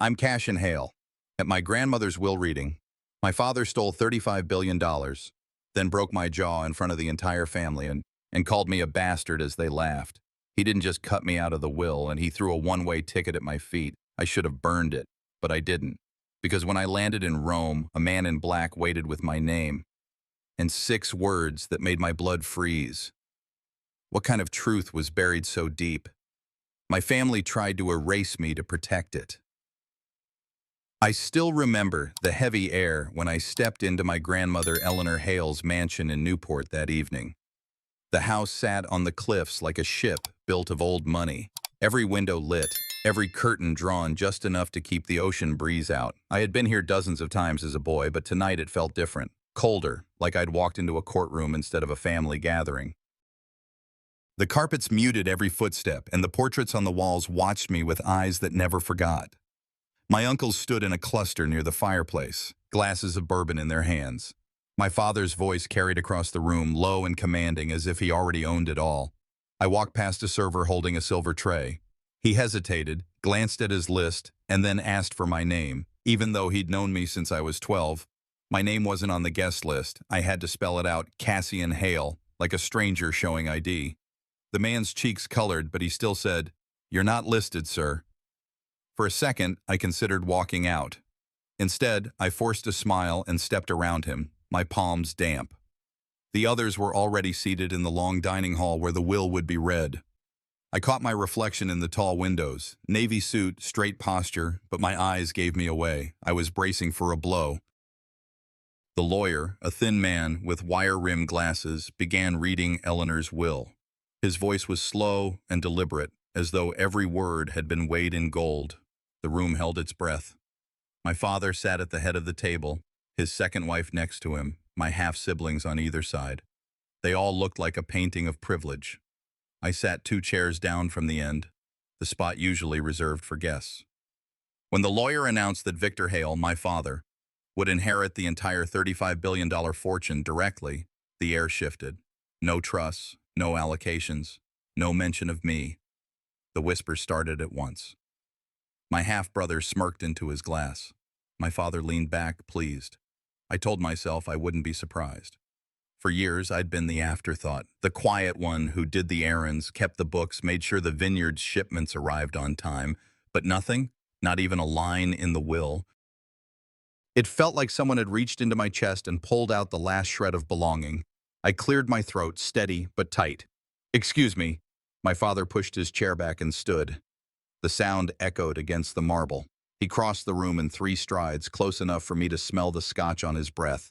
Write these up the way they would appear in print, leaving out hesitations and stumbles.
I'm Cash and Hale. At my grandmother's will reading, my father stole $35 billion, then broke my jaw in front of the entire family and called me a bastard as they laughed. He didn't just cut me out of the will, and he threw a one-way ticket at my feet. I should have burned it, but I didn't. Because when I landed in Rome, a man in black waited with my name and 6 words that made my blood freeze. What kind of truth was buried so deep? My family tried to erase me to protect it. I still remember the heavy air when I stepped into my grandmother Eleanor Hale's mansion in Newport that evening. The house sat on the cliffs like a ship built of old money. Every window lit, every curtain drawn just enough to keep the ocean breeze out. I had been here dozens of times as a boy, but tonight it felt different. Colder, like I'd walked into a courtroom instead of a family gathering. The carpets muted every footstep, and the portraits on the walls watched me with eyes that never forgot. My uncles stood in a cluster near the fireplace, glasses of bourbon in their hands. My father's voice carried across the room, low and commanding, as if he already owned it all. I walked past a server holding a silver tray. He hesitated, glanced at his list, and then asked for my name. Even though he'd known me since I was 12, my name wasn't on the guest list. I had to spell it out, Cassian Hale, like a stranger showing ID. The man's cheeks colored, but he still said, "You're not listed, sir." For a second, I considered walking out. Instead, I forced a smile and stepped around him, my palms damp. The others were already seated in the long dining hall where the will would be read. I caught my reflection in the tall windows. Navy suit, straight posture, but my eyes gave me away. I was bracing for a blow. The lawyer, a thin man with wire-rimmed glasses, began reading Eleanor's will. His voice was slow and deliberate, as though every word had been weighed in gold. The room held its breath. My father sat at the head of the table, his second wife next to him, my half-siblings on either side. They all looked like a painting of privilege. I sat 2 chairs down from the end, the spot usually reserved for guests. When the lawyer announced that Victor Hale, my father, would inherit the entire $35 billion fortune directly, the air shifted. No trusts, no allocations, no mention of me. The whispers started at once. My half-brother smirked into his glass. My father leaned back, pleased. I told myself I wouldn't be surprised. For years, I'd been the afterthought, the quiet one who did the errands, kept the books, made sure the vineyard's shipments arrived on time, but nothing, not even a line in the will. It felt like someone had reached into my chest and pulled out the last shred of belonging. I cleared my throat, steady but tight. "Excuse me." My father pushed his chair back and stood. The sound echoed against the marble. He crossed the room in 3 strides, close enough for me to smell the scotch on his breath.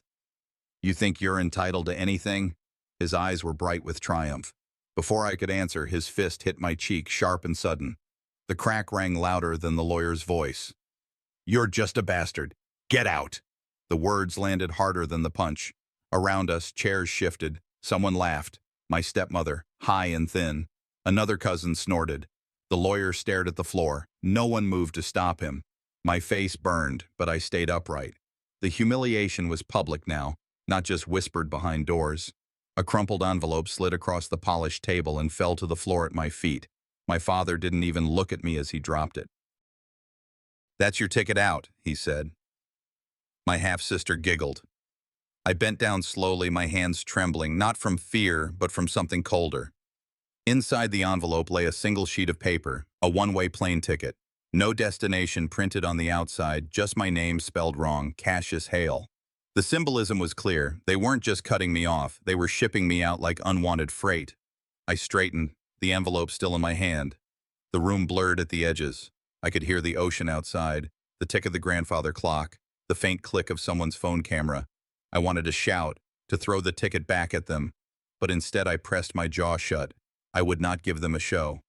"You think you're entitled to anything?" His eyes were bright with triumph. Before I could answer, his fist hit my cheek, sharp and sudden. The crack rang louder than the lawyer's voice. "You're just a bastard. Get out!" The words landed harder than the punch. Around us, chairs shifted. Someone laughed. My stepmother, high and thin. Another cousin snorted. The lawyer stared at the floor. No one moved to stop him. My face burned, but I stayed upright. The humiliation was public now, not just whispered behind doors. A crumpled envelope slid across the polished table and fell to the floor at my feet. My father didn't even look at me as he dropped it. "That's your ticket out," he said. My half-sister giggled. I bent down slowly, my hands trembling, not from fear, but from something colder. Inside the envelope lay a single sheet of paper, a one-way plane ticket. No destination printed on the outside, just my name spelled wrong, Cassius Hale. The symbolism was clear. They weren't just cutting me off, they were shipping me out like unwanted freight. I straightened, the envelope still in my hand. The room blurred at the edges. I could hear the ocean outside, the tick of the grandfather clock, the faint click of someone's phone camera. I wanted to shout, to throw the ticket back at them, but instead I pressed my jaw shut. I would not give them a show.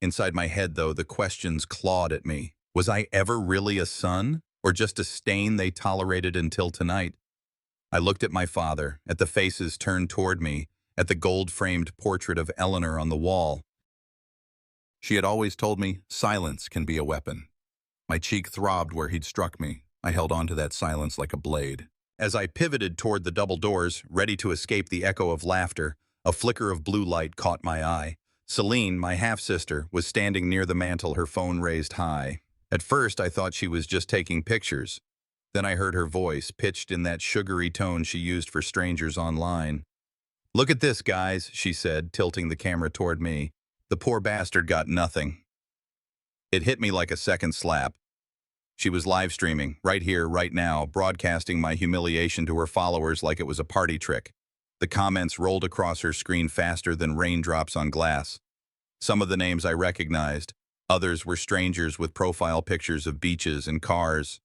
Inside my head, though, the questions clawed at me. Was I ever really a son, or just a stain they tolerated until tonight? I looked at my father, at the faces turned toward me, at the gold-framed portrait of Eleanor on the wall. She had always told me, silence can be a weapon. My cheek throbbed where he'd struck me. I held on to that silence like a blade. As I pivoted toward the double doors, ready to escape the echo of laughter, a flicker of blue light caught my eye. Celine, my half-sister, was standing near the mantel, her phone raised high. At first, I thought she was just taking pictures. Then I heard her voice, pitched in that sugary tone she used for strangers online. "Look at this, guys," she said, tilting the camera toward me. "The poor bastard got nothing." It hit me like a second slap. She was live streaming, right here, right now, broadcasting my humiliation to her followers like it was a party trick. The comments rolled across her screen faster than raindrops on glass. Some of the names I recognized. Others were strangers with profile pictures of beaches and cars.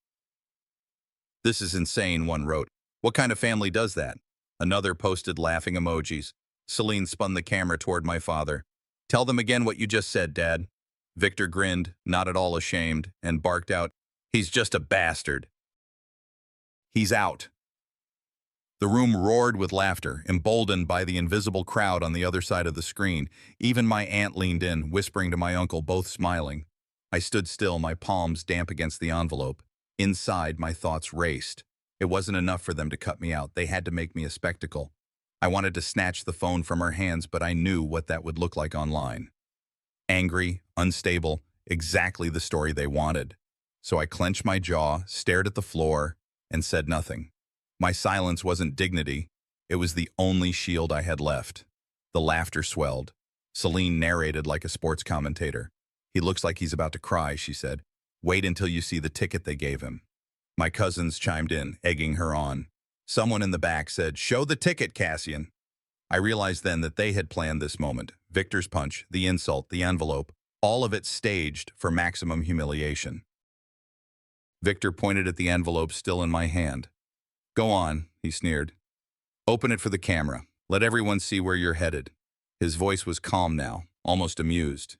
"This is insane," one wrote. "What kind of family does that?" Another posted laughing emojis. Celine spun the camera toward my father. "Tell them again what you just said, Dad." Victor grinned, not at all ashamed, and barked out, "He's just a bastard." "He's out." The room roared with laughter, emboldened by the invisible crowd on the other side of the screen. Even my aunt leaned in, whispering to my uncle, both smiling. I stood still, my palms damp against the envelope. Inside, my thoughts raced. It wasn't enough for them to cut me out. They had to make me a spectacle. I wanted to snatch the phone from her hands, but I knew what that would look like online. Angry, unstable, exactly the story they wanted. So I clenched my jaw, stared at the floor, and said nothing. My silence wasn't dignity. It was the only shield I had left. The laughter swelled. Celine narrated like a sports commentator. "He looks like he's about to cry," she said. "Wait until you see the ticket they gave him." My cousins chimed in, egging her on. Someone in the back said, "Show the ticket, Cassian." I realized then that they had planned this moment. Victor's punch, the insult, the envelope, all of it staged for maximum humiliation. Victor pointed at the envelope still in my hand. "Go on," he sneered. "Open it for the camera. Let everyone see where you're headed." His voice was calm now, almost amused.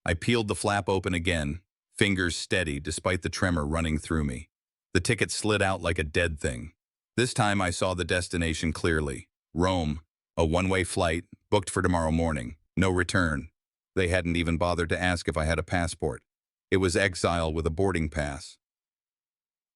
I peeled the flap open again, fingers steady despite the tremor running through me. The ticket slid out like a dead thing. This time I saw the destination clearly. Rome, a one-way flight, booked for tomorrow morning. No return. They hadn't even bothered to ask if I had a passport. It was exile with a boarding pass.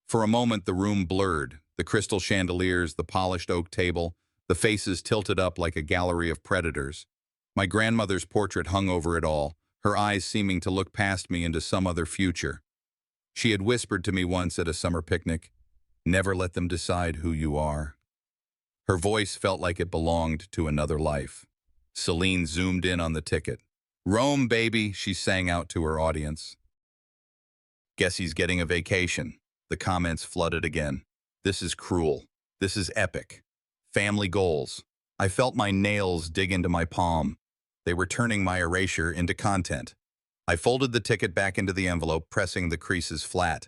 For a moment the room blurred. The crystal chandeliers, the polished oak table, the faces tilted up like a gallery of predators. My grandmother's portrait hung over it all, her eyes seeming to look past me into some other future. She had whispered to me once at a summer picnic, "Never let them decide who you are." Her voice felt like it belonged to another life. Celine zoomed in on the ticket. "Rome, baby," she sang out to her audience. "Guess he's getting a vacation." The comments flooded again. "This is cruel. This is epic. Family goals." I felt my nails dig into my palm. They were turning my erasure into content. I folded the ticket back into the envelope, pressing the creases flat.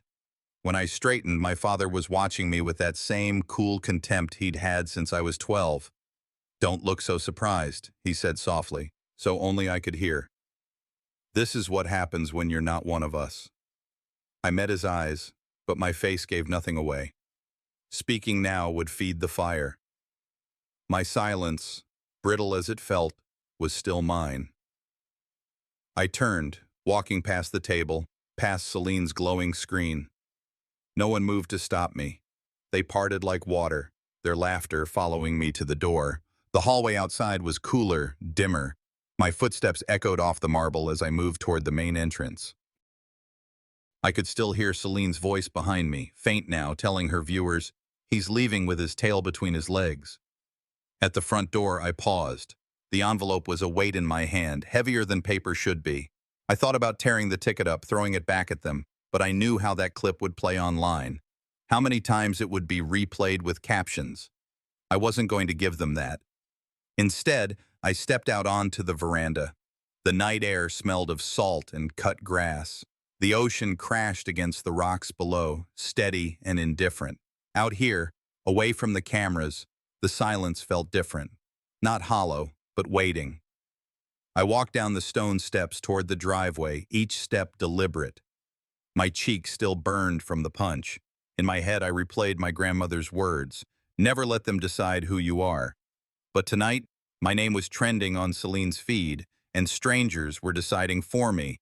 When I straightened, my father was watching me with that same cool contempt he'd had since I was 12. "Don't look so surprised," he said softly, so only I could hear. "This is what happens when you're not one of us." I met his eyes, but my face gave nothing away. Speaking now would feed the fire. My silence, brittle as it felt, was still mine. I turned, walking past the table, past Celine's glowing screen. No one moved to stop me. They parted like water, their laughter following me to the door. The hallway outside was cooler, dimmer. My footsteps echoed off the marble as I moved toward the main entrance. I could still hear Celine's voice behind me, faint now, telling her viewers, "He's leaving with his tail between his legs." At the front door, I paused. The envelope was a weight in my hand, heavier than paper should be. I thought about tearing the ticket up, throwing it back at them, but I knew how that clip would play online. How many times it would be replayed with captions. I wasn't going to give them that. Instead, I stepped out onto the veranda. The night air smelled of salt and cut grass. The ocean crashed against the rocks below, steady and indifferent. Out here, away from the cameras, the silence felt different. Not hollow, but waiting. I walked down the stone steps toward the driveway, each step deliberate. My cheek still burned from the punch. In my head, I replayed my grandmother's words, "Never let them decide who you are." But tonight, my name was trending on Celine's feed, and strangers were deciding for me.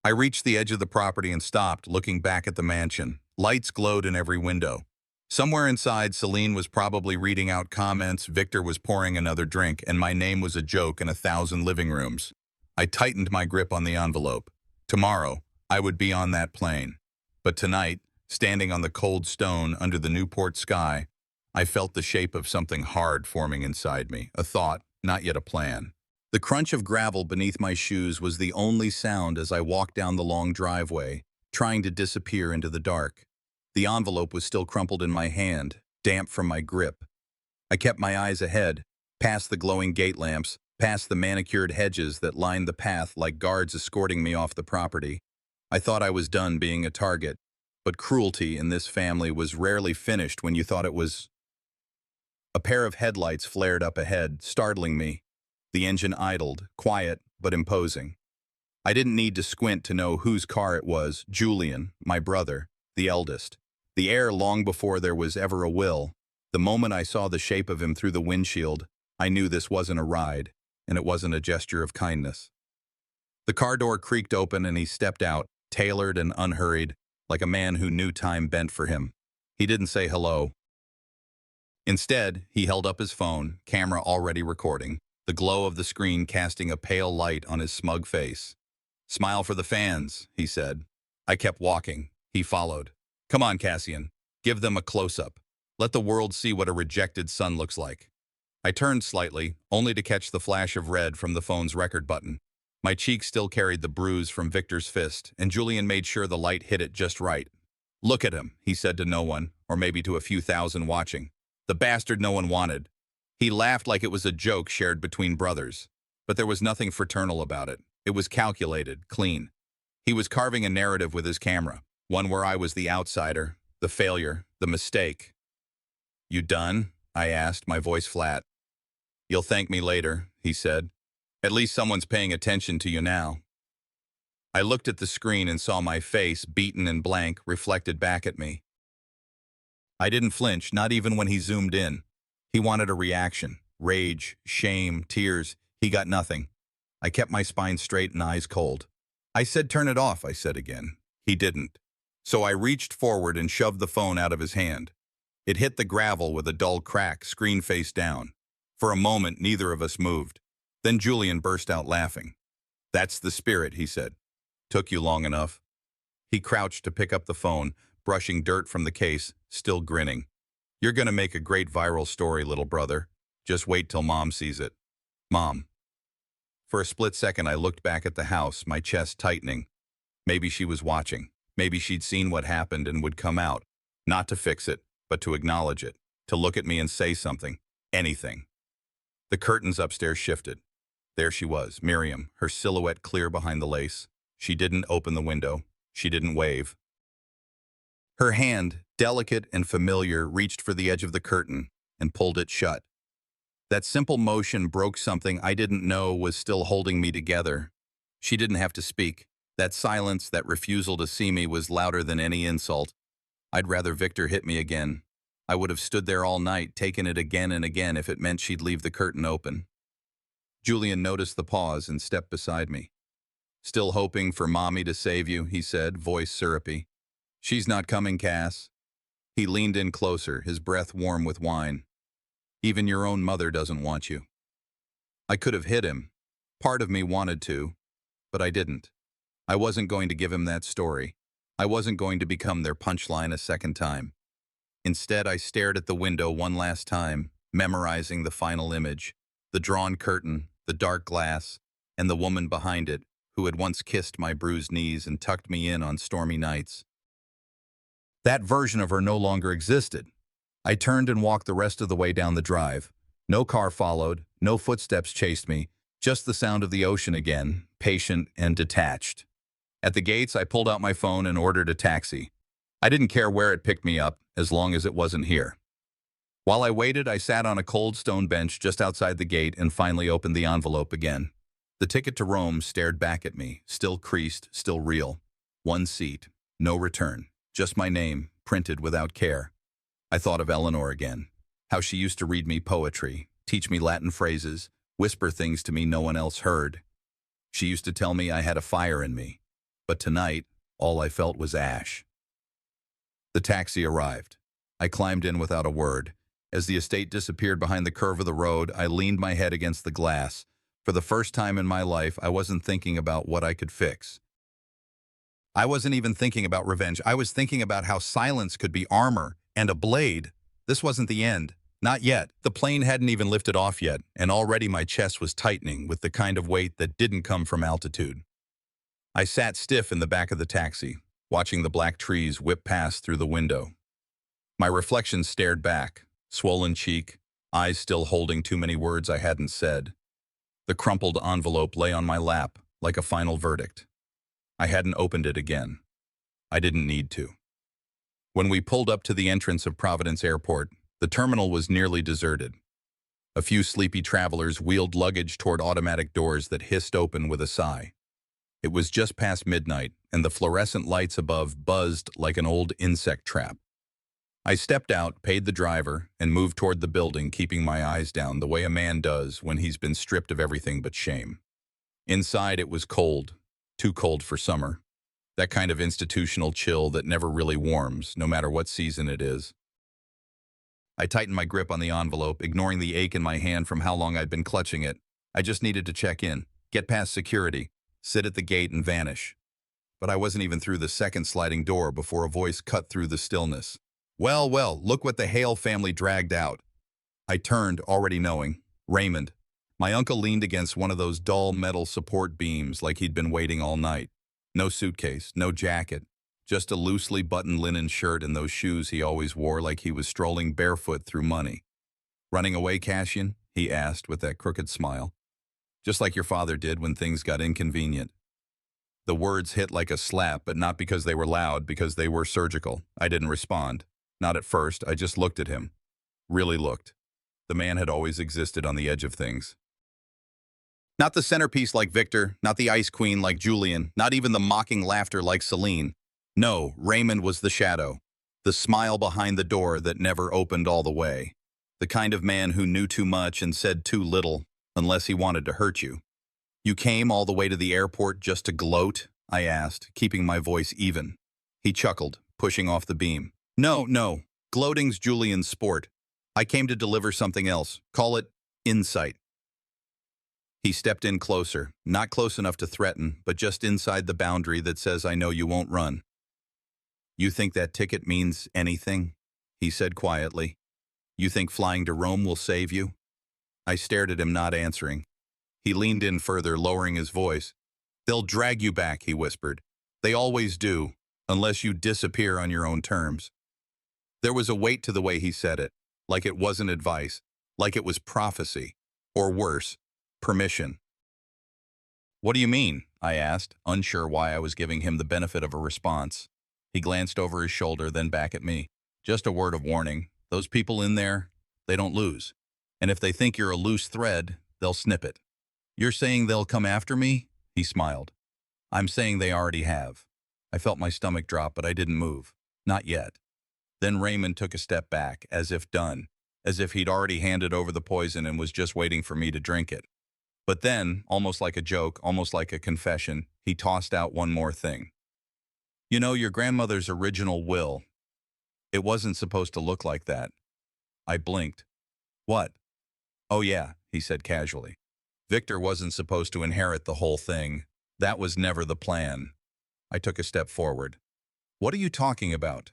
I reached the edge of the property and stopped, looking back at the mansion. Lights glowed in every window. Somewhere inside, Celine was probably reading out comments, Victor was pouring another drink, and my name was a joke in 1,000 living rooms. I tightened my grip on the envelope. Tomorrow, I would be on that plane. But tonight, standing on the cold stone under the Newport sky, I felt the shape of something hard forming inside me, a thought, not yet a plan. The crunch of gravel beneath my shoes was the only sound as I walked down the long driveway, trying to disappear into the dark. The envelope was still crumpled in my hand, damp from my grip. I kept my eyes ahead, past the glowing gate lamps, past the manicured hedges that lined the path like guards escorting me off the property. I thought I was done being a target, but cruelty in this family was rarely finished when you thought it was. A pair of headlights flared up ahead, startling me. The engine idled, quiet but imposing. I didn't need to squint to know whose car it was, Julian, my brother, the eldest. The heir long before there was ever a will. The moment I saw the shape of him through the windshield, I knew this wasn't a ride, and it wasn't a gesture of kindness. The car door creaked open and he stepped out, tailored and unhurried, like a man who knew time bent for him. He didn't say hello. Instead, he held up his phone, camera already recording, the glow of the screen casting a pale light on his smug face. "Smile for the fans," he said. I kept walking. He followed. "Come on, Cassian. Give them a close-up. Let the world see what a rejected son looks like." I turned slightly, only to catch the flash of red from the phone's record button. My cheek still carried the bruise from Victor's fist, and Julian made sure the light hit it just right. "Look at him," he said to no one, or maybe to a few thousand watching. "The bastard no one wanted." He laughed like it was a joke shared between brothers. But there was nothing fraternal about it. It was calculated, clean. He was carving a narrative with his camera, one where I was the outsider, the failure, the mistake. "You done?" I asked, my voice flat. "You'll thank me later," he said. "At least someone's paying attention to you now." I looked at the screen and saw my face, beaten and blank, reflected back at me. I didn't flinch, not even when he zoomed in. He wanted a reaction. Rage, shame, tears. He got nothing. I kept my spine straight and eyes cold. "I said turn it off," I said again. He didn't. So I reached forward and shoved the phone out of his hand. It hit the gravel with a dull crack, screen face down. For a moment, neither of us moved. Then Julian burst out laughing. "That's the spirit," he said. "Took you long enough." He crouched to pick up the phone, brushing dirt from the case, still grinning. "You're gonna make a great viral story, little brother. Just wait till Mom sees it." Mom. For a split second, I looked back at the house, my chest tightening. Maybe she was watching. Maybe she'd seen what happened and would come out. Not to fix it, but to acknowledge it. To look at me and say something. Anything. The curtains upstairs shifted. There she was, Miriam, her silhouette clear behind the lace. She didn't open the window. She didn't wave. Her hand, delicate and familiar, reached for the edge of the curtain and pulled it shut. That simple motion broke something I didn't know was still holding me together. She didn't have to speak. That silence, that refusal to see me was louder than any insult. I'd rather Victor hit me again. I would have stood there all night, taken it again and again if it meant she'd leave the curtain open. Julian noticed the pause and stepped beside me. "Still hoping for Mommy to save you," he said, voice syrupy. "She's not coming, Cass." He leaned in closer, his breath warm with wine. "Even your own mother doesn't want you." I could have hit him. Part of me wanted to, but I didn't. I wasn't going to give him that story. I wasn't going to become their punchline a second time. Instead, I stared at the window one last time, memorizing the final image. The drawn curtain, the dark glass, and the woman behind it, who had once kissed my bruised knees and tucked me in on stormy nights. That version of her no longer existed. I turned and walked the rest of the way down the drive. No car followed, no footsteps chased me, just the sound of the ocean again, patient and detached. At the gates, I pulled out my phone and ordered a taxi. I didn't care where it picked me up, as long as it wasn't here. While I waited, I sat on a cold stone bench just outside the gate and finally opened the envelope again. The ticket to Rome stared back at me, still creased, still real. One seat, no return, just my name, printed without care. I thought of Eleanor again, how she used to read me poetry, teach me Latin phrases, whisper things to me no one else heard. She used to tell me I had a fire in me, but tonight, all I felt was ash. The taxi arrived. I climbed in without a word. As the estate disappeared behind the curve of the road, I leaned my head against the glass. For the first time in my life, I wasn't thinking about what I could fix. I wasn't even thinking about revenge. I was thinking about how silence could be armor and a blade. This wasn't the end. Not yet. The plane hadn't even lifted off yet, and already my chest was tightening with the kind of weight that didn't come from altitude. I sat stiff in the back of the taxi, watching the black trees whip past through the window. My reflection stared back, swollen cheek, eyes still holding too many words I hadn't said. The crumpled envelope lay on my lap, like a final verdict. I hadn't opened it again. I didn't need to. When we pulled up to the entrance of Providence Airport, the terminal was nearly deserted. A few sleepy travelers wheeled luggage toward automatic doors that hissed open with a sigh. It was just past midnight, and the fluorescent lights above buzzed like an old insect trap. I stepped out, paid the driver, and moved toward the building, keeping my eyes down the way a man does when he's been stripped of everything but shame. Inside it was cold, too cold for summer. That kind of institutional chill that never really warms, no matter what season it is. I tightened my grip on the envelope, ignoring the ache in my hand from how long I'd been clutching it. I just needed to check in, get past security, sit at the gate and vanish. But I wasn't even through the second sliding door before a voice cut through the stillness. Well, well, look what the Hale family dragged out. I turned, already knowing. Raymond. My uncle leaned against one of those dull metal support beams like he'd been waiting all night. No suitcase, no jacket, just a loosely buttoned linen shirt and those shoes he always wore like he was strolling barefoot through money. Running away, Cassian? He asked with that crooked smile. Just like your father did when things got inconvenient. The words hit like a slap, but not because they were loud, because they were surgical. I didn't respond. Not at first, I just looked at him. Really looked. The man had always existed on the edge of things. Not the centerpiece like Victor, not the ice queen like Julian, not even the mocking laughter like Celine. No, Raymond was the shadow. The smile behind the door that never opened all the way. The kind of man who knew too much and said too little, unless he wanted to hurt you. You came all the way to the airport just to gloat? I asked, keeping my voice even. He chuckled, pushing off the beam. No, gloating's Julian's sport. I came to deliver something else. Call it insight. He stepped in closer, not close enough to threaten, but just inside the boundary that says I know you won't run. You think that ticket means anything? He said quietly. You think flying to Rome will save you? I stared at him, not answering. He leaned in further, lowering his voice. They'll drag you back, he whispered. They always do, unless you disappear on your own terms. There was a weight to the way he said it, like it wasn't advice, like it was prophecy, or worse, permission. What do you mean? I asked, unsure why I was giving him the benefit of a response. He glanced over his shoulder, then back at me. Just a word of warning. Those people in there, they don't lose. And if they think you're a loose thread, they'll snip it. You're saying they'll come after me? He smiled. I'm saying they already have. I felt my stomach drop, but I didn't move. Not yet. Then Raymond took a step back, as if done, as if he'd already handed over the poison and was just waiting for me to drink it. But then, almost like a joke, almost like a confession, he tossed out one more thing. You know, your grandmother's original will, it wasn't supposed to look like that. I blinked. What? Oh yeah, he said casually. Victor wasn't supposed to inherit the whole thing. That was never the plan. I took a step forward. What are you talking about?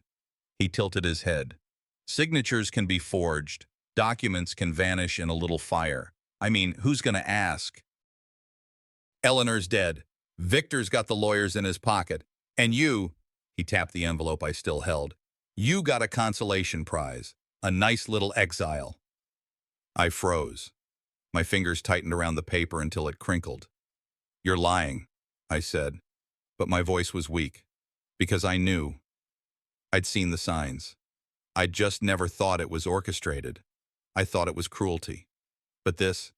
He tilted his head. Signatures can be forged. Documents can vanish in a little fire. I mean, who's gonna ask? Eleanor's dead. Victor's got the lawyers in his pocket. And you, he tapped the envelope I still held, you got a consolation prize. A nice little exile. I froze. My fingers tightened around the paper until it crinkled. You're lying, I said, but my voice was weak, because I knew. I'd seen the signs. I'd just never thought it was orchestrated. I thought it was cruelty. But this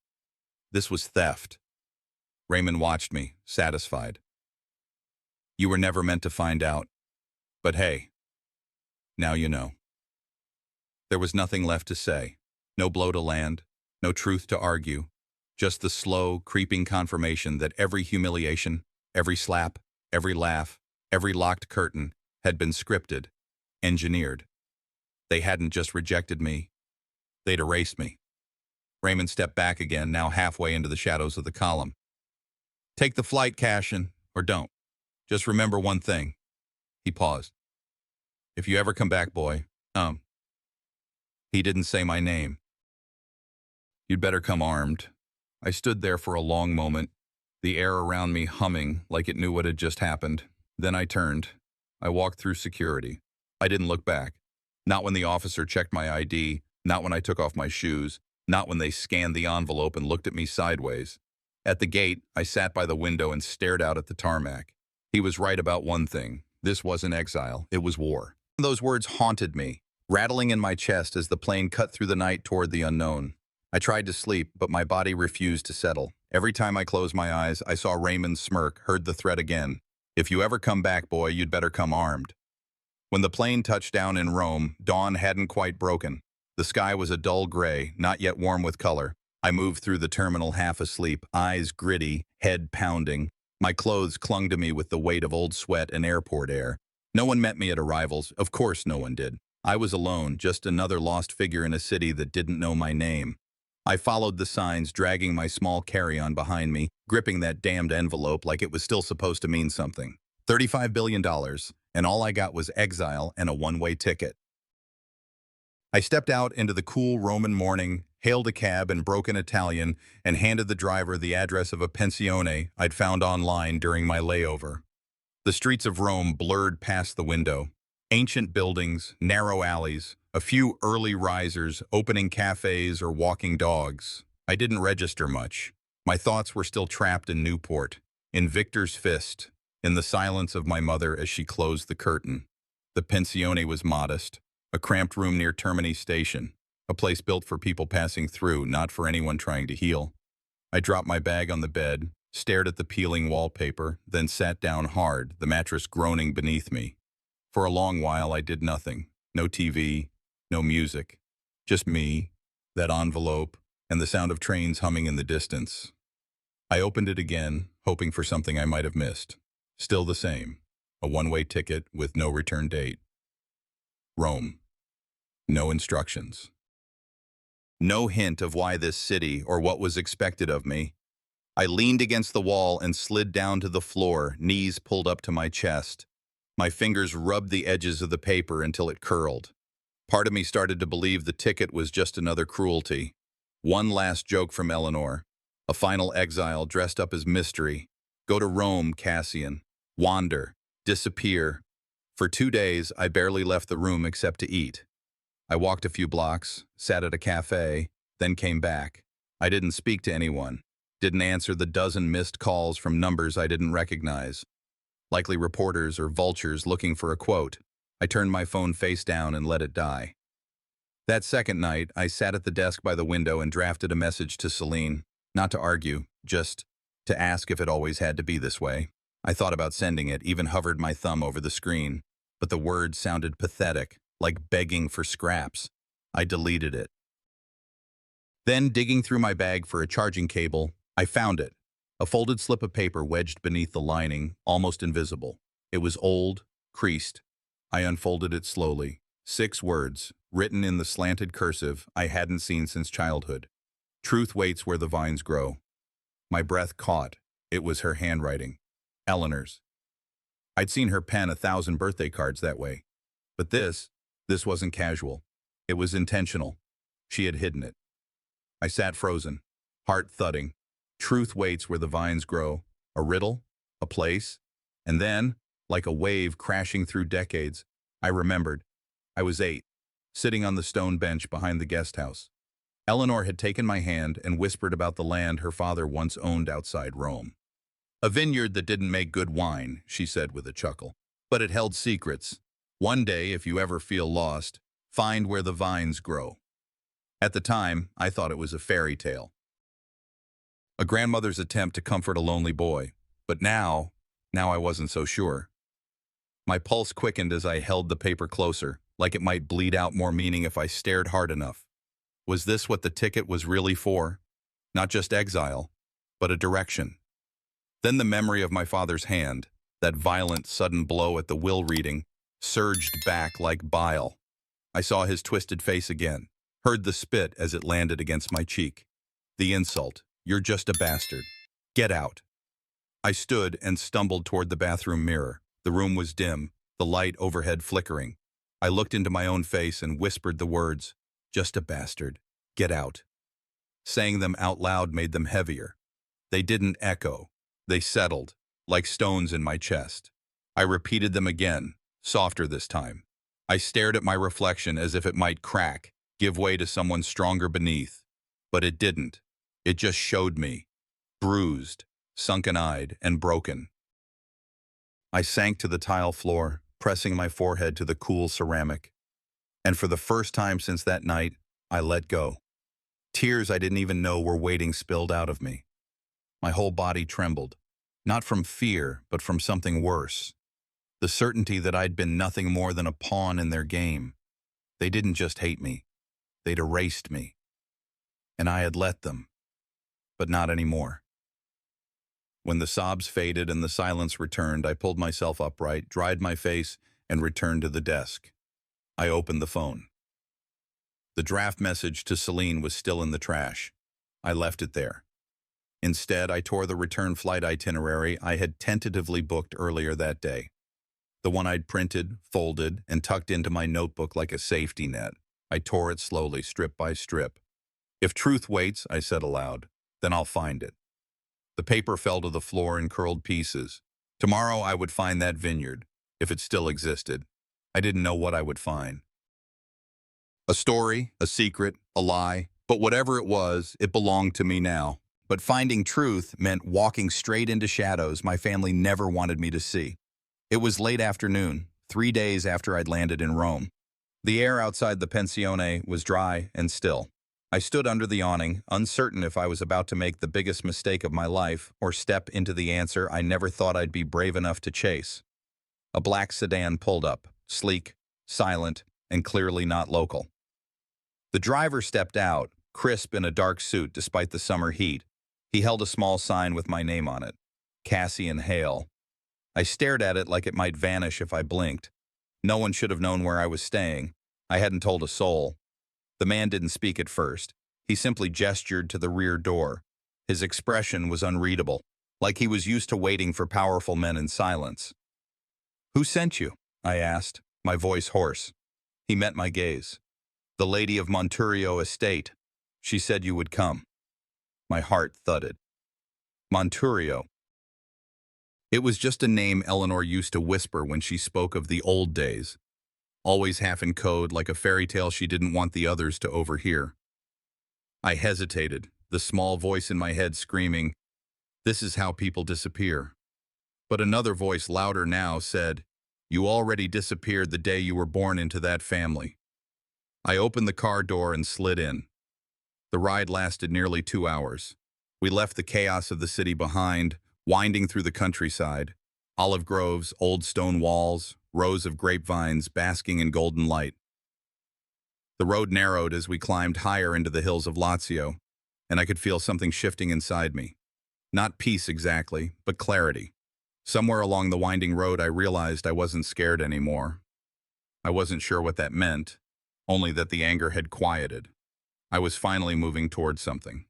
was theft. Raymond watched me, satisfied. You were never meant to find out. But hey, now you know. There was nothing left to say. No blow to land, no truth to argue. Just the slow, creeping confirmation that every humiliation, every slap, every laugh, every locked curtain had been scripted, engineered. They hadn't just rejected me, they'd erased me. Raymond stepped back again, now halfway into the shadows of the column. Take the flight, Cassian, or don't. Just remember one thing. He paused. If you ever come back, boy, he didn't say my name. You'd better come armed. I stood there for a long moment, the air around me humming like it knew what had just happened. Then I turned. I walked through security. I didn't look back. Not when the officer checked my ID, not when I took off my shoes, not when they scanned the envelope and looked at me sideways. At the gate, I sat by the window and stared out at the tarmac. He was right about one thing. This wasn't exile, it was war. Those words haunted me, rattling in my chest as the plane cut through the night toward the unknown. I tried to sleep, but my body refused to settle. Every time I closed my eyes, I saw Raymond's smirk, heard the threat again. If you ever come back, boy, you'd better come armed. When the plane touched down in Rome, dawn hadn't quite broken. The sky was a dull gray, not yet warm with color. I moved through the terminal half asleep, eyes gritty, head pounding. My clothes clung to me with the weight of old sweat and airport air. No one met me at arrivals. Of course no one did. I was alone, just another lost figure in a city that didn't know my name. I followed the signs, dragging my small carry-on behind me, gripping that damned envelope like it was still supposed to mean something. $35 billion, and all I got was exile and a one-way ticket. I stepped out into the cool Roman morning, hailed a cab in broken Italian, and handed the driver the address of a pensione I'd found online during my layover. The streets of Rome blurred past the window. Ancient buildings, narrow alleys, a few early risers, opening cafes or walking dogs. I didn't register much. My thoughts were still trapped in Newport, in Victor's fist, in the silence of my mother as she closed the curtain. The pensione was modest, a cramped room near Termini Station, a place built for people passing through, not for anyone trying to heal. I dropped my bag on the bed, stared at the peeling wallpaper, then sat down hard, the mattress groaning beneath me. For a long while I did nothing. No TV, no music. Just me, that envelope, and the sound of trains humming in the distance. I opened it again, hoping for something I might have missed. Still the same. A one-way ticket with no return date. Rome. No instructions. No hint of why this city or what was expected of me. I leaned against the wall and slid down to the floor, knees pulled up to my chest. My fingers rubbed the edges of the paper until it curled. Part of me started to believe the ticket was just another cruelty. One last joke from Eleanor. A final exile dressed up as mystery. Go to Rome, Cassian. Wander. Disappear. For 2 days, I barely left the room except to eat. I walked a few blocks, sat at a cafe, then came back. I didn't speak to anyone. Didn't answer the dozen missed calls from numbers I didn't recognize. Likely reporters or vultures looking for a quote. I turned my phone face down and let it die. That second night, I sat at the desk by the window and drafted a message to Celine. Not to argue, just to ask if it always had to be this way. I thought about sending it, even hovered my thumb over the screen. But the words sounded pathetic, like begging for scraps. I deleted it. Then, digging through my bag for a charging cable, I found it. A folded slip of paper wedged beneath the lining, almost invisible. It was old, creased. I unfolded it slowly. 6 words, written in the slanted cursive I hadn't seen since childhood. Truth waits where the vines grow. My breath caught. It was her handwriting. Eleanor's. I'd seen her pen 1,000 birthday cards that way. But this wasn't casual. It was intentional. She had hidden it. I sat frozen, heart thudding. Truth waits where the vines grow. A riddle, a place, and then, like a wave crashing through decades, I remembered. I was 8, sitting on the stone bench behind the guest house. Eleanor had taken my hand and whispered about the land her father once owned outside Rome. A vineyard that didn't make good wine, she said with a chuckle. But it held secrets. One day, if you ever feel lost, find where the vines grow. At the time, I thought it was a fairy tale. A grandmother's attempt to comfort a lonely boy. But now I wasn't so sure. My pulse quickened as I held the paper closer, like it might bleed out more meaning if I stared hard enough. Was this what the ticket was really for? Not just exile, but a direction. Then the memory of my father's hand, that violent, sudden blow at the will reading, surged back like bile. I saw his twisted face again, heard the spit as it landed against my cheek. The insult. You're just a bastard. Get out. I stood and stumbled toward the bathroom mirror. The room was dim, the light overhead flickering. I looked into my own face and whispered the words, "Just a bastard. Get out." Saying them out loud made them heavier. They didn't echo. They settled, like stones in my chest. I repeated them again, softer this time. I stared at my reflection as if it might crack, give way to someone stronger beneath. But it didn't. It just showed me, bruised, sunken-eyed, and broken. I sank to the tile floor, pressing my forehead to the cool ceramic. And for the first time since that night, I let go. Tears I didn't even know were waiting spilled out of me. My whole body trembled, not from fear, but from something worse. The certainty that I'd been nothing more than a pawn in their game. They didn't just hate me. They'd erased me. And I had let them. But not anymore. When the sobs faded and the silence returned, I pulled myself upright, dried my face, and returned to the desk. I opened the phone. The draft message to Celine was still in the trash. I left it there. Instead, I tore the return flight itinerary I had tentatively booked earlier that day. The one I'd printed, folded, and tucked into my notebook like a safety net. I tore it slowly, strip by strip. "If truth waits," I said aloud, "then I'll find it." The paper fell to the floor in curled pieces. Tomorrow I would find that vineyard, if it still existed. I didn't know what I would find. A story, a secret, a lie, but whatever it was, it belonged to me now. But finding truth meant walking straight into shadows my family never wanted me to see. It was late afternoon, 3 days after I'd landed in Rome. The air outside the pensione was dry and still. I stood under the awning, uncertain if I was about to make the biggest mistake of my life or step into the answer I never thought I'd be brave enough to chase. A black sedan pulled up, sleek, silent, and clearly not local. The driver stepped out, crisp in a dark suit despite the summer heat. He held a small sign with my name on it, Cassian Hale. I stared at it like it might vanish if I blinked. No one should have known where I was staying. I hadn't told a soul. The man didn't speak at first. He simply gestured to the rear door. His expression was unreadable, like he was used to waiting for powerful men in silence. "Who sent you?" I asked, my voice hoarse. He met my gaze. "The lady of Monturio Estate. She said you would come." My heart thudded. Monturio. It was just a name Eleanor used to whisper when she spoke of the old days. Always half in code, like a fairy tale she didn't want the others to overhear. I hesitated, the small voice in my head screaming, "This is how people disappear." But another voice, louder now, said, "You already disappeared the day you were born into that family." I opened the car door and slid in. The ride lasted nearly 2 hours. We left the chaos of the city behind, winding through the countryside, olive groves, old stone walls, rows of grapevines basking in golden light. The road narrowed as we climbed higher into the hills of Lazio, and I could feel something shifting inside me. Not peace exactly, but clarity. Somewhere along the winding road I realized I wasn't scared anymore. I wasn't sure what that meant, only that the anger had quieted. I was finally moving towards something.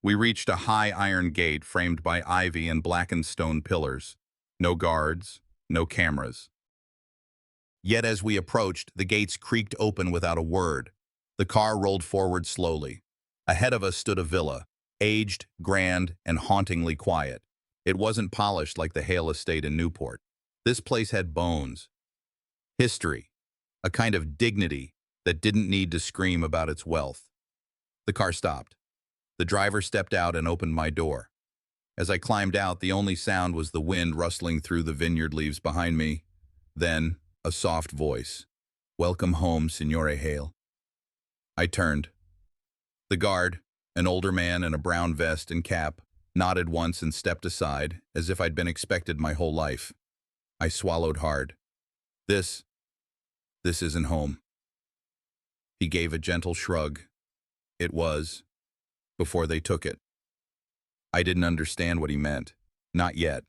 We reached a high iron gate framed by ivy and blackened stone pillars. No guards, no cameras. Yet as we approached, the gates creaked open without a word. The car rolled forward slowly. Ahead of us stood a villa, aged, grand, and hauntingly quiet. It wasn't polished like the Hale estate in Newport. This place had bones, history, a kind of dignity that didn't need to scream about its wealth. The car stopped. The driver stepped out and opened my door. As I climbed out, the only sound was the wind rustling through the vineyard leaves behind me. Then, a soft voice. "Welcome home, Signore Hale." I turned. The guard, an older man in a brown vest and cap, nodded once and stepped aside, as if I'd been expected my whole life. I swallowed hard. This isn't home." He gave a gentle shrug. It was, before they took it. I didn't understand what he meant. Not yet.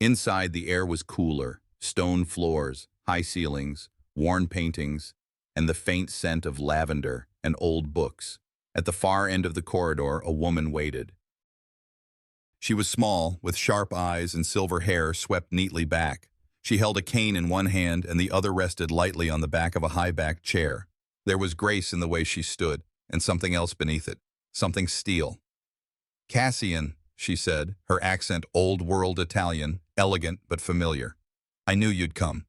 Inside, the air was cooler, stone floors, high ceilings, worn paintings, and the faint scent of lavender and old books. At the far end of the corridor, a woman waited. She was small, with sharp eyes and silver hair swept neatly back. She held a cane in one hand and the other rested lightly on the back of a high-backed chair. There was grace in the way she stood, and something else beneath it, something steel. "Cassian," she said, her accent old-world Italian, elegant but familiar. "I knew you'd come."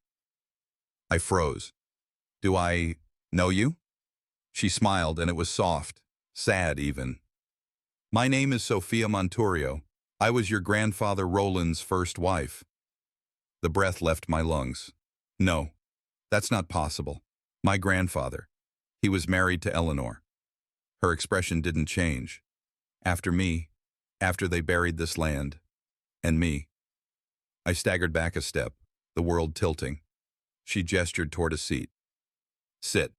I froze. "Do I know you?" She smiled, and it was soft, sad even. "My name is Sophia Monturio. I was your grandfather Roland's first wife." The breath left my lungs. "No, that's not possible. My grandfather. He was married to Eleanor." Her expression didn't change. "After me, after they buried this land, and me." I staggered back a step, the world tilting. She gestured toward a seat. "Sit.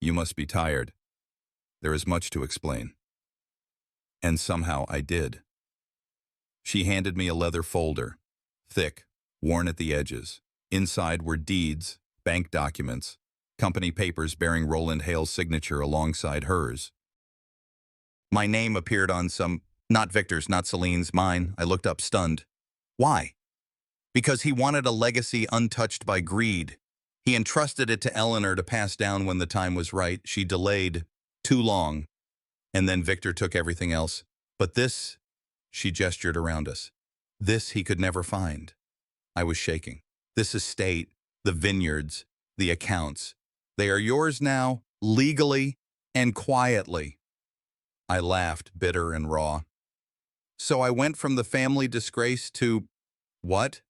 You must be tired. There is much to explain." And somehow I did. She handed me a leather folder, thick, worn at the edges. Inside were deeds, bank documents, company papers bearing Roland Hale's signature alongside hers. My name appeared on some, not Victor's, not Celine's, mine. I looked up stunned. Why? Because he wanted a legacy untouched by greed. He entrusted it to Eleanor to pass down when the time was right. She delayed too long, and then Victor took everything else. But this, she gestured around us, this he could never find. I was shaking. This estate, the vineyards, the accounts, they are yours now, legally and quietly. I laughed, bitter and raw. So I went from the family disgrace to, what?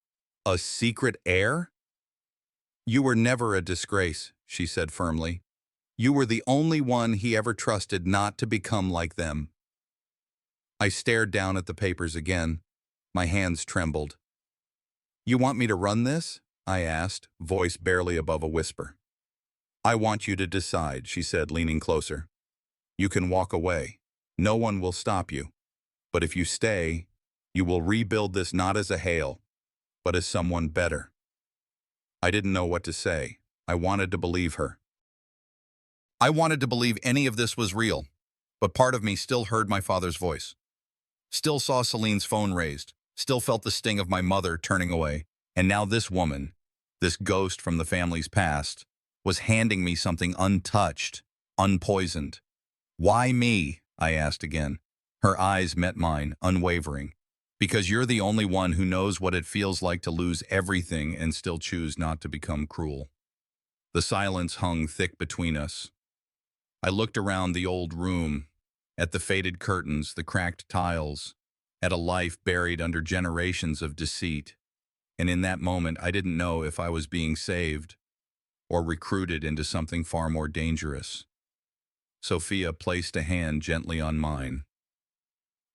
A secret heir? You were never a disgrace, she said firmly. You were the only one he ever trusted not to become like them. I stared down at the papers again. My hands trembled. You want me to run this? I asked, voice barely above a whisper. I want you to decide, she said, leaning closer. You can walk away. No one will stop you. But if you stay, you will rebuild this not as a Hale, but as someone better. I didn't know what to say. I wanted to believe her. I wanted to believe any of this was real, but part of me still heard my father's voice. Still saw Celine's phone raised, still felt the sting of my mother turning away, and now this woman, this ghost from the family's past, was handing me something untouched, unpoisoned. Why me? I asked again. Her eyes met mine, unwavering. Because you're the only one who knows what it feels like to lose everything and still choose not to become cruel. The silence hung thick between us. I looked around the old room, at the faded curtains, the cracked tiles, at a life buried under generations of deceit. And in that moment, I didn't know if I was being saved or recruited into something far more dangerous. Sophia placed a hand gently on mine.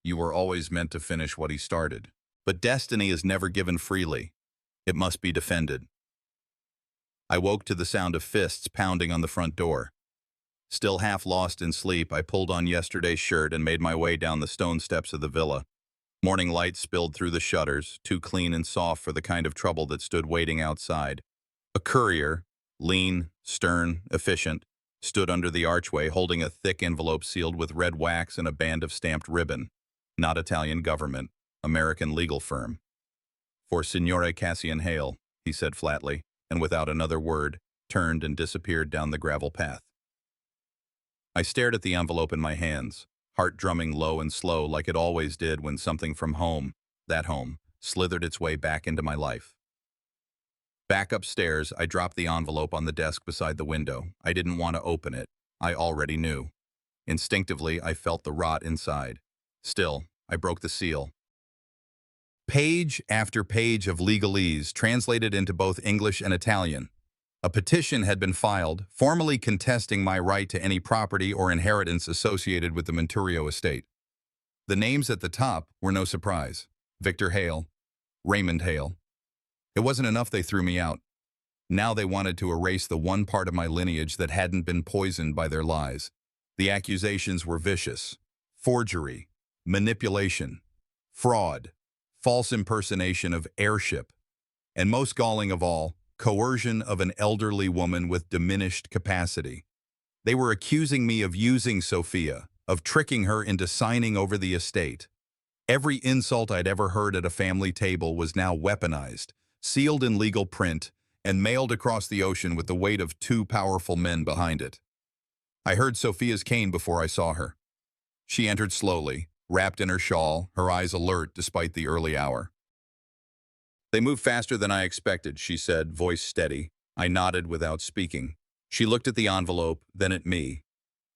You were always meant to finish what he started. But destiny is never given freely. It must be defended. I woke to the sound of fists pounding on the front door. Still half lost in sleep, I pulled on yesterday's shirt and made my way down the stone steps of the villa. Morning light spilled through the shutters, too clean and soft for the kind of trouble that stood waiting outside. A courier, lean, stern, efficient, stood under the archway holding a thick envelope sealed with red wax and a band of stamped ribbon. Not Italian government, American legal firm. For Signore Cassian Hale, he said flatly, and without another word, turned and disappeared down the gravel path. I stared at the envelope in my hands, heart drumming low and slow like it always did when something from home, that home, slithered its way back into my life. Back upstairs, I dropped the envelope on the desk beside the window. I didn't want to open it. I already knew. Instinctively, I felt the rot inside. Still, I broke the seal. Page after page of legalese translated into both English and Italian. A petition had been filed, formally contesting my right to any property or inheritance associated with the Monturio estate. The names at the top were no surprise. Victor Hale, Raymond Hale. It wasn't enough they threw me out. Now they wanted to erase the one part of my lineage that hadn't been poisoned by their lies. The accusations were vicious. Forgery, manipulation, fraud, false impersonation of heirship, and most galling of all, coercion of an elderly woman with diminished capacity. They were accusing me of using Sophia, of tricking her into signing over the estate. Every insult I'd ever heard at a family table was now weaponized, sealed in legal print, and mailed across the ocean with the weight of two powerful men behind it. I heard Sophia's cane before I saw her. She entered slowly, wrapped in her shawl, her eyes alert despite the early hour. "They move faster than I expected," she said, voice steady. I nodded without speaking. She looked at the envelope, then at me.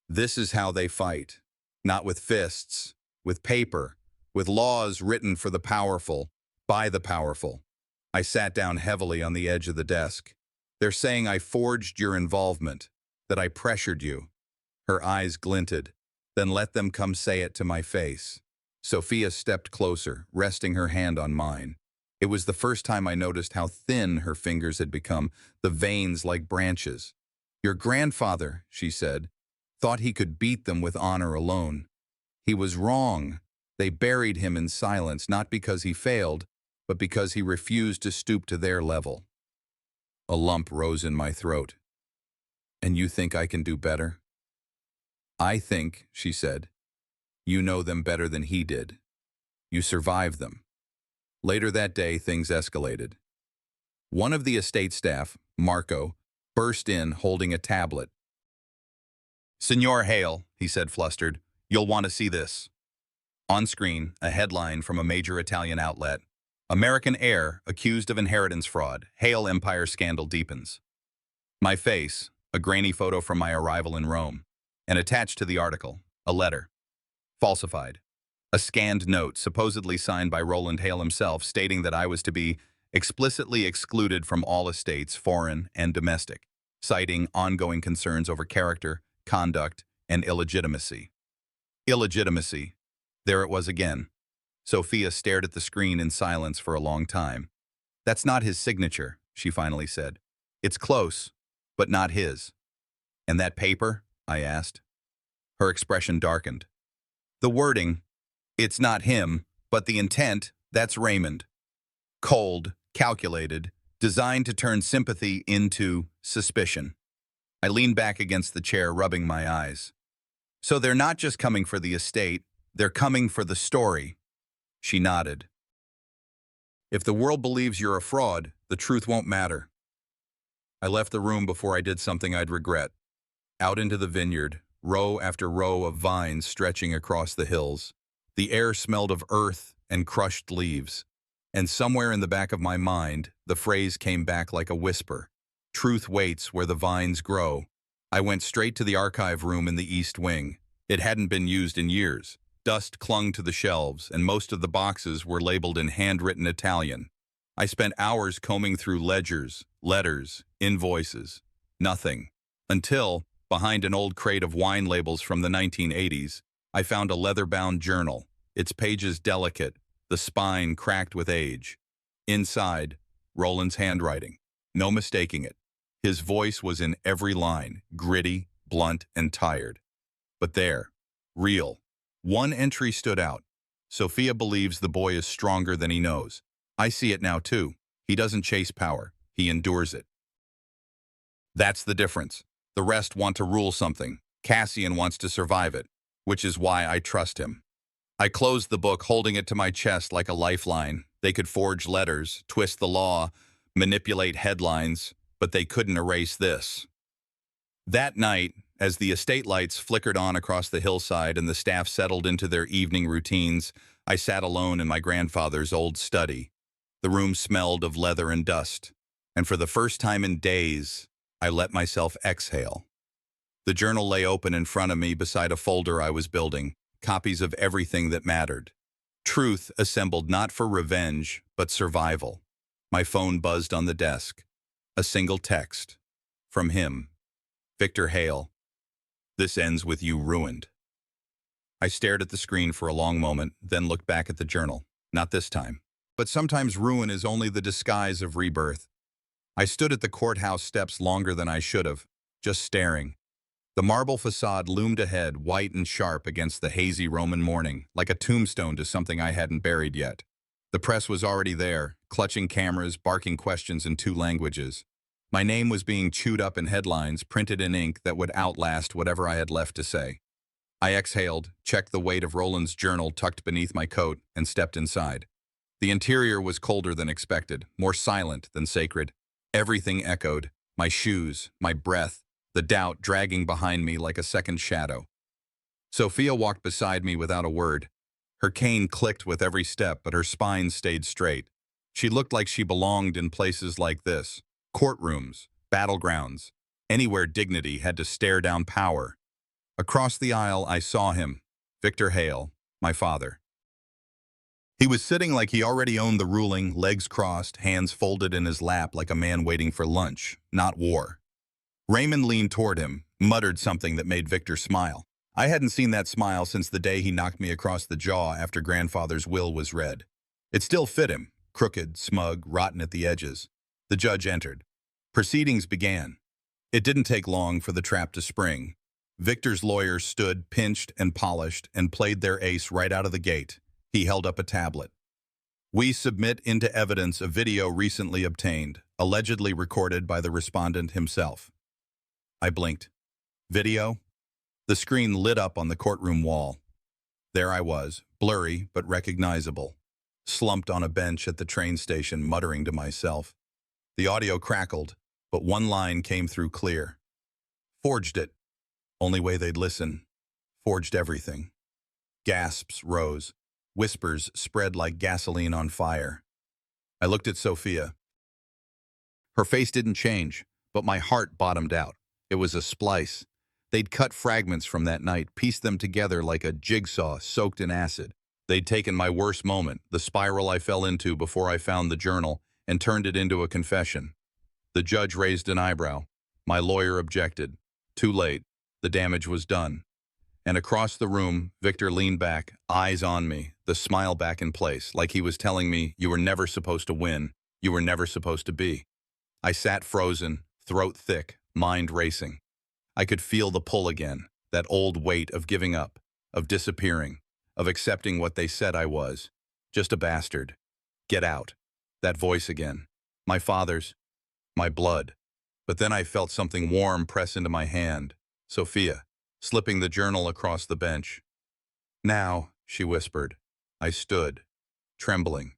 "This is how they fight. Not with fists, with paper, with laws written for the powerful, by the powerful." I sat down heavily on the edge of the desk. "They're saying I forged your involvement, that I pressured you." Her eyes glinted. "Then let them come say it to my face." Sophia stepped closer, resting her hand on mine. It was the first time I noticed how thin her fingers had become, the veins like branches. "Your grandfather," she said, "thought he could beat them with honor alone. He was wrong. They buried him in silence, not because he failed, but because he refused to stoop to their level." A lump rose in my throat. "And you think I can do better?" "I think," she said, "you know them better than he did. You survived them." Later that day, things escalated. One of the estate staff, Marco, burst in holding a tablet. "Signor Hale," he said flustered, "you'll want to see this." On screen, a headline from a major Italian outlet. "American heir accused of inheritance fraud. Hale Empire scandal deepens." My face, a grainy photo from my arrival in Rome, and attached to the article, a letter. Falsified. A scanned note, supposedly signed by Roland Hale himself, stating that I was to be explicitly excluded from all estates, foreign and domestic, citing ongoing concerns over character, conduct, and illegitimacy. Illegitimacy. There it was again. Sophia stared at the screen in silence for a long time. "That's not his signature," she finally said. "It's close, but not his." "And that paper?" I asked. Her expression darkened. "The wording, it's not him, but the intent, that's Raymond. Cold, calculated, designed to turn sympathy into suspicion." I leaned back against the chair, rubbing my eyes. "So they're not just coming for the estate, they're coming for the story." She nodded. "If the world believes you're a fraud, the truth won't matter." I left the room before I did something I'd regret. Out into the vineyard, row after row of vines stretching across the hills. The air smelled of earth and crushed leaves. And somewhere in the back of my mind, the phrase came back like a whisper. "Truth waits where the vines grow." I went straight to the archive room in the East Wing. It hadn't been used in years. Dust clung to the shelves, and most of the boxes were labeled in handwritten Italian. I spent hours combing through ledgers, letters, invoices. Nothing. Until, behind an old crate of wine labels from the 1980s, I found a leather-bound journal, its pages delicate, the spine cracked with age. Inside, Roland's handwriting. No mistaking it. His voice was in every line, gritty, blunt, and tired. But there, real. One entry stood out. "Sophia believes the boy is stronger than he knows. I see it now too. He doesn't chase power. He endures it." That's the difference. The rest want to rule something. Cassian wants to survive it, which is why I trust him. I closed the book, holding it to my chest like a lifeline. They could forge letters, twist the law, manipulate headlines, but they couldn't erase this. That night, as the estate lights flickered on across the hillside and the staff settled into their evening routines, I sat alone in my grandfather's old study. The room smelled of leather and dust, and for the first time in days, I let myself exhale. The journal lay open in front of me beside a folder I was building, copies of everything that mattered. Truth assembled not for revenge, but survival. My phone buzzed on the desk. A single text. From him. "Victor Hale. This ends with you ruined." I stared at the screen for a long moment, then looked back at the journal. Not this time. But sometimes ruin is only the disguise of rebirth. I stood at the courthouse steps longer than I should have, just staring. The marble facade loomed ahead, white and sharp against the hazy Roman morning, like a tombstone to something I hadn't buried yet. The press was already there, clutching cameras, barking questions in 2 languages. My name was being chewed up in headlines, printed in ink that would outlast whatever I had left to say. I exhaled, checked the weight of Roland's journal tucked beneath my coat, and stepped inside. The interior was colder than expected, more silent than sacred. Everything echoed, my shoes, my breath, the doubt dragging behind me like a second shadow. Sophia walked beside me without a word. Her cane clicked with every step, but her spine stayed straight. She looked like she belonged in places like this: courtrooms, battlegrounds, anywhere dignity had to stare down power. Across the aisle, I saw him, Victor Hale, my father. He was sitting like he already owned the ruling, legs crossed, hands folded in his lap like a man waiting for lunch, not war. Raymond leaned toward him, muttered something that made Victor smile. I hadn't seen that smile since the day he knocked me across the jaw after grandfather's will was read. It still fit him, crooked, smug, rotten at the edges. The judge entered. Proceedings began. It didn't take long for the trap to spring. Victor's lawyers stood, pinched and polished, and played their ace right out of the gate. He held up a tablet. We submit into evidence a video recently obtained, allegedly recorded by the respondent himself. I blinked. Video? The screen lit up on the courtroom wall. There I was, blurry but recognizable, slumped on a bench at the train station, muttering to myself. The audio crackled, but one line came through clear. Forged it. Only way they'd listen. Forged everything. Gasps rose. Whispers spread like gasoline on fire. I looked at Sophia. Her face didn't change, but my heart bottomed out. It was a splice. They'd cut fragments from that night, pieced them together like a jigsaw soaked in acid. They'd taken my worst moment, the spiral I fell into before I found the journal, and turned it into a confession. The judge raised an eyebrow. My lawyer objected. Too late. The damage was done. And across the room, Victor leaned back, eyes on me, the smile back in place, like he was telling me, you were never supposed to win. You were never supposed to be. I sat frozen, throat thick, mind racing. I could feel the pull again, that old weight of giving up, of disappearing, of accepting what they said I was. Just a bastard. Get out. That voice again. My father's. My blood. But then I felt something warm press into my hand. Sophia, slipping the journal across the bench. Now, she whispered. I stood, trembling.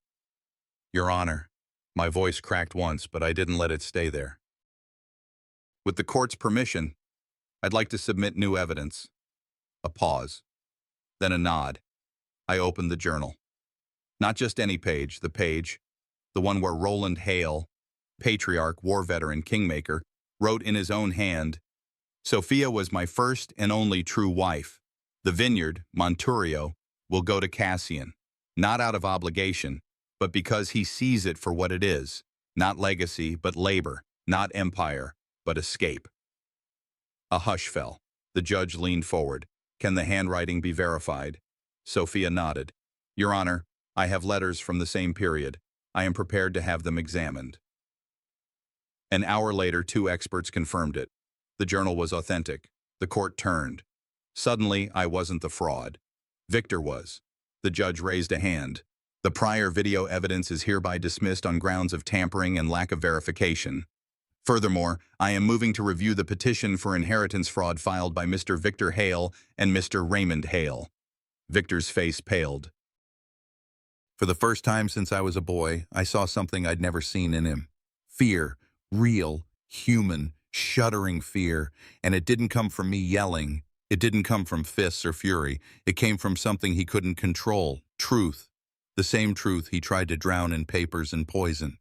Your Honor. My voice cracked once, but I didn't let it stay there. With the court's permission, I'd like to submit new evidence. A pause. Then a nod. I opened the journal. Not just any page, the one where Roland Hale, patriarch, war veteran, kingmaker, wrote in his own hand, Sophia was my first and only true wife. The vineyard, Monturio, will go to Cassian, not out of obligation, but because he sees it for what it is, not legacy, but labor, not empire, but escape. A hush fell. The judge leaned forward. Can the handwriting be verified? Sophia nodded. Your Honor, I have letters from the same period. I am prepared to have them examined. An hour later, 2 experts confirmed it. The journal was authentic. The court turned. Suddenly, I wasn't the fraud. Victor was. The judge raised a hand. The prior video evidence is hereby dismissed on grounds of tampering and lack of verification. Furthermore, I am moving to review the petition for inheritance fraud filed by Mr. Victor Hale and Mr. Raymond Hale. Victor's face paled. For the first time since I was a boy, I saw something I'd never seen in him. Fear. Real, human, shuddering fear. And it didn't come from me yelling. It didn't come from fists or fury. It came from something he couldn't control. Truth. The same truth he tried to drown in papers and poison.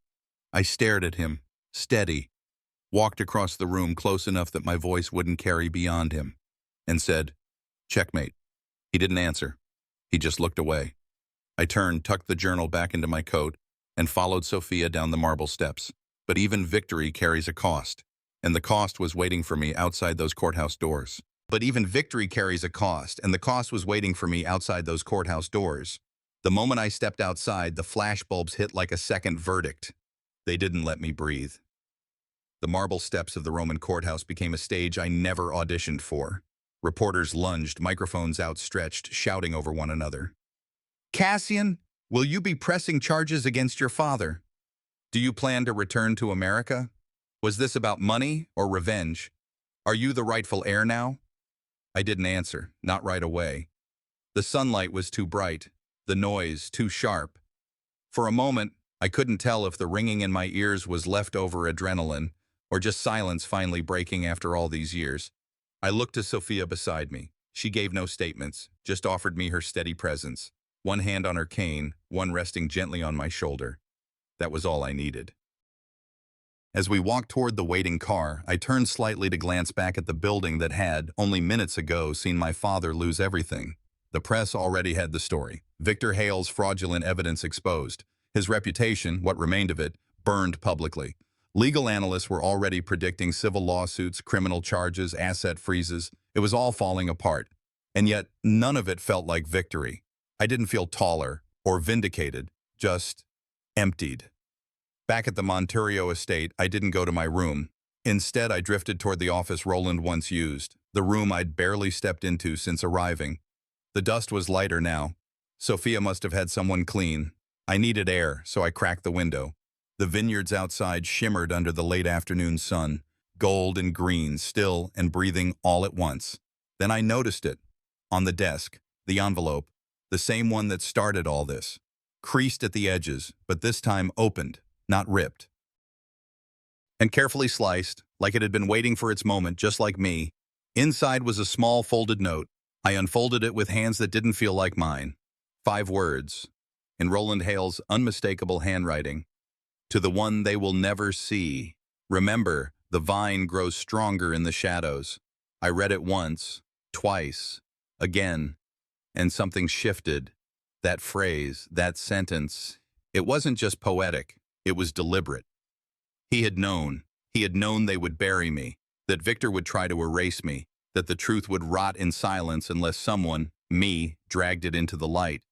I stared at him, steady, walked across the room close enough that my voice wouldn't carry beyond him, and said, checkmate. He didn't answer. He just looked away. I turned, tucked the journal back into my coat, and followed Sophia down the marble steps. But even victory carries a cost, and the cost was waiting for me outside those courthouse doors. But even victory carries a cost, and the cost was waiting for me outside those courthouse doors. The moment I stepped outside, the flashbulbs hit like a second verdict. They didn't let me breathe. The marble steps of the Roman courthouse became a stage I never auditioned for. Reporters lunged, microphones outstretched, shouting over one another. Cassian, will you be pressing charges against your father? Do you plan to return to America? Was this about money or revenge? Are you the rightful heir now? I didn't answer, not right away. The sunlight was too bright, the noise too sharp. For a moment, I couldn't tell if the ringing in my ears was leftover adrenaline or just silence finally breaking after all these years. I looked to Sophia beside me. She gave no statements, just offered me her steady presence, one hand on her cane, one resting gently on my shoulder. That was all I needed. As we walked toward the waiting car, I turned slightly to glance back at the building that had, only minutes ago, seen my father lose everything. The press already had the story. Victor Hale's fraudulent evidence exposed. His reputation, what remained of it, burned publicly. Legal analysts were already predicting civil lawsuits, criminal charges, asset freezes. It was all falling apart. And yet, none of it felt like victory. I didn't feel taller or vindicated, just emptied. Back at the Monterio estate, I didn't go to my room. Instead, I drifted toward the office Roland once used, the room I'd barely stepped into since arriving. The dust was lighter now. Sophia must have had someone clean. I needed air, so I cracked the window. The vineyards outside shimmered under the late afternoon sun, gold and green, still and breathing all at once. Then I noticed it. On the desk, the envelope, the same one that started all this. Creased at the edges, but this time opened, not ripped. And carefully sliced, like it had been waiting for its moment, just like me. Inside was a small folded note. I unfolded it with hands that didn't feel like mine. 5 words, in Roland Hale's unmistakable handwriting. To the one they will never see. Remember, the vine grows stronger in the shadows. I read it once, twice, again, and something shifted. That phrase, that sentence, it wasn't just poetic, it was deliberate. He had known they would bury me, that Victor would try to erase me, that the truth would rot in silence unless someone, me, dragged it into the light.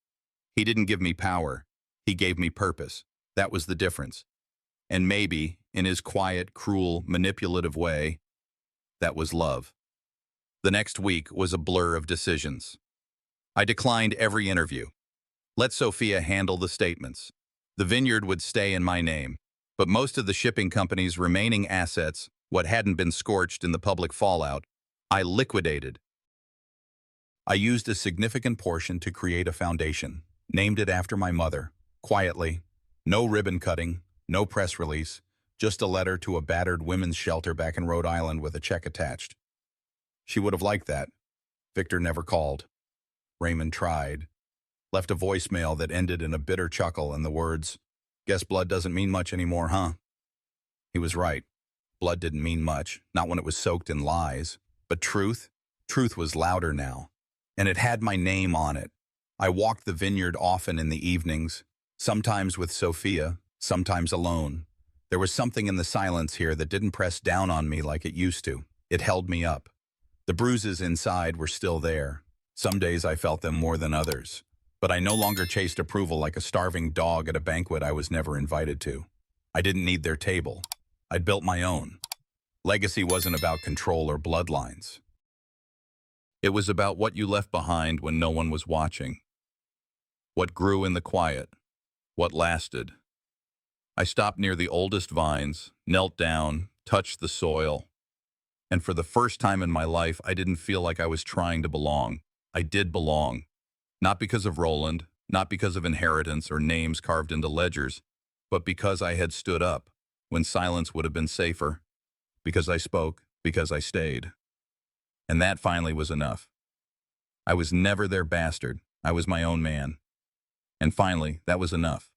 He didn't give me power. He gave me purpose. That was the difference. And maybe, in his quiet, cruel, manipulative way, that was love. The next week was a blur of decisions. I declined every interview. Let Sophia handle the statements. The vineyard would stay in my name, but most of the shipping company's remaining assets, what hadn't been scorched in the public fallout, I liquidated. I used a significant portion to create a foundation, named it after my mother, quietly, no ribbon cutting, no press release, just a letter to a battered women's shelter back in Rhode Island with a check attached. She would have liked that. Victor never called. Raymond tried. Left a voicemail that ended in a bitter chuckle and the words, "Guess blood doesn't mean much anymore, huh?" He was right. Blood didn't mean much, not when it was soaked in lies. But truth was louder now. And it had my name on it. I walked the vineyard often in the evenings, sometimes with Sophia, sometimes alone. There was something in the silence here that didn't press down on me like it used to. It held me up. The bruises inside were still there. Some days I felt them more than others. But I no longer chased approval like a starving dog at a banquet I was never invited to. I didn't need their table. I'd built my own. Legacy wasn't about control or bloodlines. It was about what you left behind when no one was watching. What grew in the quiet. What lasted. I stopped near the oldest vines, knelt down, touched the soil. And for the first time in my life, I didn't feel like I was trying to belong. I did belong. Not because of Roland, not because of inheritance or names carved into ledgers, but because I had stood up when silence would have been safer. Because I spoke, because I stayed. And that finally was enough. I was never their bastard. I was my own man. And finally, that was enough.